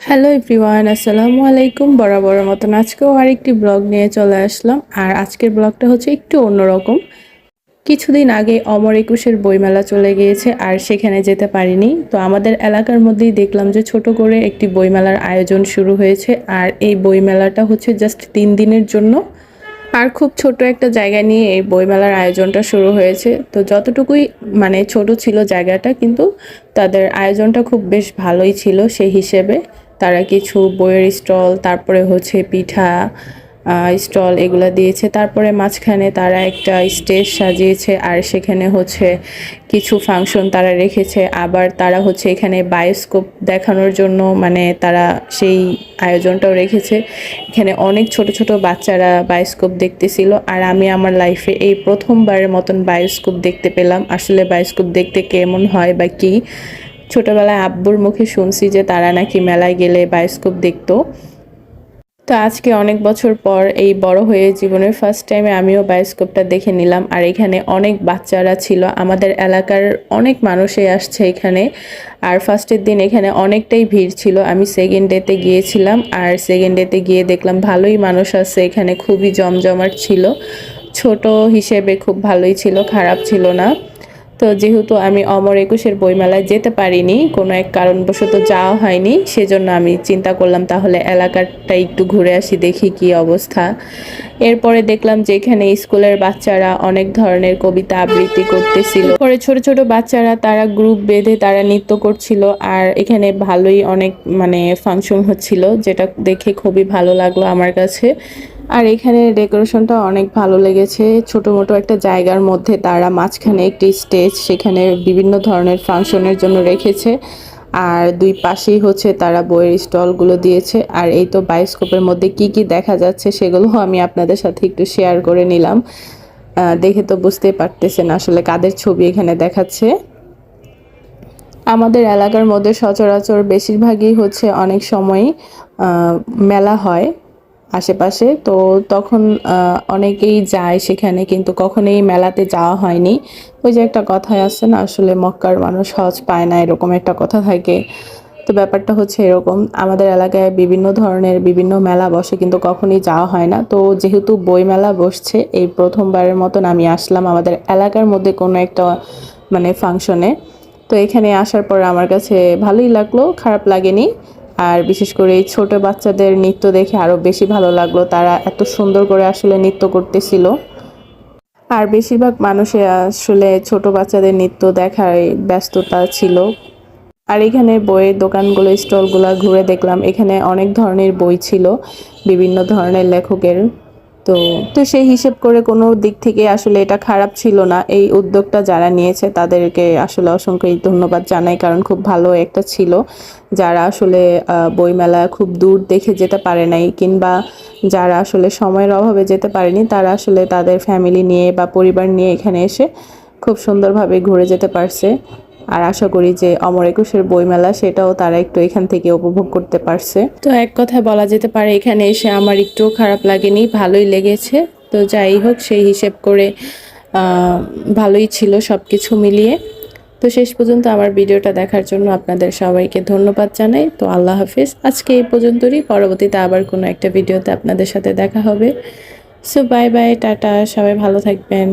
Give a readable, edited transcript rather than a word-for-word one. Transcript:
Hello everyone, আসসালামু আলাইকুম। বরাবরের মতন আজকেও আরেকটি ব্লগ নিয়ে চলে আসলাম। আর আজকের ব্লগটা হচ্ছে একটু অন্যরকম। কিছুদিন আগে অমর একুশের বইমেলা চলে গিয়েছে আর সেখানে যেতে পারিনি। তো আমাদের এলাকার মধ্যেই দেখলাম যে ছোট করে একটি বইমেলার আয়োজন শুরু হয়েছে। আর এই বইমেলাটা হচ্ছে জাস্ট 3 দিনের জন্য। আর খুব ছোট একটা জায়গা নিয়ে এই বইমেলার আয়োজনটা শুরু হয়েছে। তো যতটুকুই মানে ছোট ছিল জায়গাটা, কিন্তু তাদের আয়োজনটা খুব বেশ ভালোই ছিল সেই হিসেবে। তারা কিছু বইয়ের স্টল, তারপরে হচ্ছে পিঠা স্টল এগুলো দিয়েছে। তারপরে মাঝখানে তারা একটা স্টেজ সাজিয়েছে আর সেখানে হচ্ছে কিছু ফাংশন তারা রেখেছে। আবার তারা হচ্ছে এখানে বায়োস্কোপ দেখানোর জন্য মানে তারা সেই আয়োজনটাও রেখেছে। এখানে অনেক ছোট ছোট বাচ্চারা বায়োস্কোপ দেখতেছিল। আর আমি আমার লাইফে এই প্রথমবারের মতন বায়োস্কোপ দেখতে পেলাম। আসলে বায়োস্কোপ দেখতে কেমন হয় বা কি, ছোটবেলায় আব্বুর মুখে শুনছি যে তারা নাকি মেলায় গেলে বায়োস্কোপ দেখতো। তো আজকে অনেক বছর পর এই বড় হয়ে জীবনের ফার্স্ট টাইমে আমিও বায়োস্কোপটা দেখে নিলাম। আর এখানে অনেক বাচ্চারা ছিল, আমাদের এলাকার অনেক মানুষই আসছে এখানে। আর ফার্স্টের দিন এখানে অনেকটাই ভিড় ছিল। আমি সেকেন্ড ডেতে গিয়েছিলাম, আর সেকেন্ড ডেতে গিয়ে দেখলাম ভালোই মানুষ আছে এখানে, খুবই জমজমাট ছিল। ছোট হিসেবে খুব ভালোই ছিল, খারাপ ছিল না। তো যেহেতু আমি অমর একুশের বইমেলায় যেতে পারিনি, কোনো এক কারণবশত যাওয়া হয়নি, সেজন্য আমি চিন্তা করলাম তাহলে এলাকাটা একটু ঘুরে আসি, দেখি কি অবস্থা। এরপরে দেখলাম যে এখানে স্কুলের বাচ্চারা অনেক ধরনের কবিতা আবৃত্তি করতেছিল। পরে ছোট ছোট বাচ্চারা তারা গ্রুপ বেঁধে তারা নৃত্য করছিল। আর এখানে ভালোই অনেক মানে ফাংশন হচ্ছিল, যেটা দেখে খুবই ভালো লাগলো আমার কাছে। আর এখানে ডেকোরেশনটা অনেক ভালো লেগেছে। ছোট মোটো একটা জায়গার মধ্যে তারা মাঝখানে একটি স্টেজ, সেখানে বিভিন্ন ধরনের ফাংশনের জন্য রেখেছে। আর দুই পাশেই হচ্ছে তারা বইয়ের স্টলগুলো দিয়েছে। আর এই তো বায়োস্কোপের মধ্যে কি কি দেখা যাচ্ছে সেগুলো আমি আপনাদের সাথে একটু শেয়ার করে নিলাম। দেখে তো বুঝতেই পারতেছেন আসলে কাদের ছবি এখানে দেখাচ্ছে। আমাদের এলাকার মধ্যে সচরাচর বেশিরভাগই হচ্ছে অনেক সময় মেলা হয় আশেপাশে। তো তখন অনেকেই যায় সেখানে, কিন্তু কখনোই মেলাতে যাওয়া হয়নি। ওই যে একটা কথাই আছে না, আসলে মক্কার মানুষ হজ পায় না, এরকম একটা কথা থাকে। তো ব্যাপারটা হচ্ছে এরকম, আমাদের এলাকায় বিভিন্ন ধরনের বিভিন্ন মেলা বসে কিন্তু কখনোই যাওয়া হয় না। তো যেহেতু বই মেলা বসছে, এই প্রথমবারের মতন আমি আসলাম আমাদের এলাকার মধ্যে কোনো একটা মানে ফাংশনে। তো এখানে আসার পর আমার কাছে ভালোই লাগলো, খারাপ লাগেনি। আর বিশেষ করে এই ছোট বাচ্চাদের নৃত্য দেখে আরো বেশি ভালো লাগলো, তারা এত সুন্দর করে আসলে নৃত্য করতেছিল। আর বেশিরভাগ মানুষের আসলে ছোট বাচ্চাদের নৃত্য দেখায় ব্যস্ততা ছিল। আর এখানে বইয়ের দোকানগুলো, স্টলগুলো ঘুরে দেখলাম, এখানে অনেক ধরনের বই ছিল বিভিন্ন ধরনের লেখকের। তো তো সেই হিসেব করে কোনো দিক থেকে আসলে এটা খারাপ ছিল না। এই উদ্যোগটা যারা নিয়েছে তাদেরকে আসলে অসংখ্য ধন্যবাদ জানাই, কারণ খুব ভালো একটা ছিল। যারা আসলে বইমেলা খুব দূর দেখে যেতে পারে নাই, কিংবা যারা আসলে সময়ের অভাবে যেতে পারেনি, তারা আসলে তাদের ফ্যামিলি নিয়ে বা পরিবার নিয়ে এখানে এসে খুব সুন্দরভাবে ঘুরে যেতে পারছে। আর আশা করি যে অমর একুশের বইমেলা সেটাও তারা একটু এখান থেকে উপভোগ করতে পারছে। তো এক কথায় বলা যেতে পারে এখানে এসে আমার একটু খারাপ লাগেনি, ভালোই লেগেছে। তো যাই হোক, সেই হিসেব করে ভালোই ছিল সব কিছু মিলিয়ে। তো শেষ পর্যন্ত আমার ভিডিওটা দেখার জন্য আপনাদের সবাইকে ধন্যবাদ জানাই। তো আল্লাহ হাফিজ, আজকে এই পর্যন্তই। পরবর্তীতে আবার কোনো একটা ভিডিওতে আপনাদের সাথে দেখা হবে। সো বাই বাই, টাটা, সবাই ভালো থাকবেন।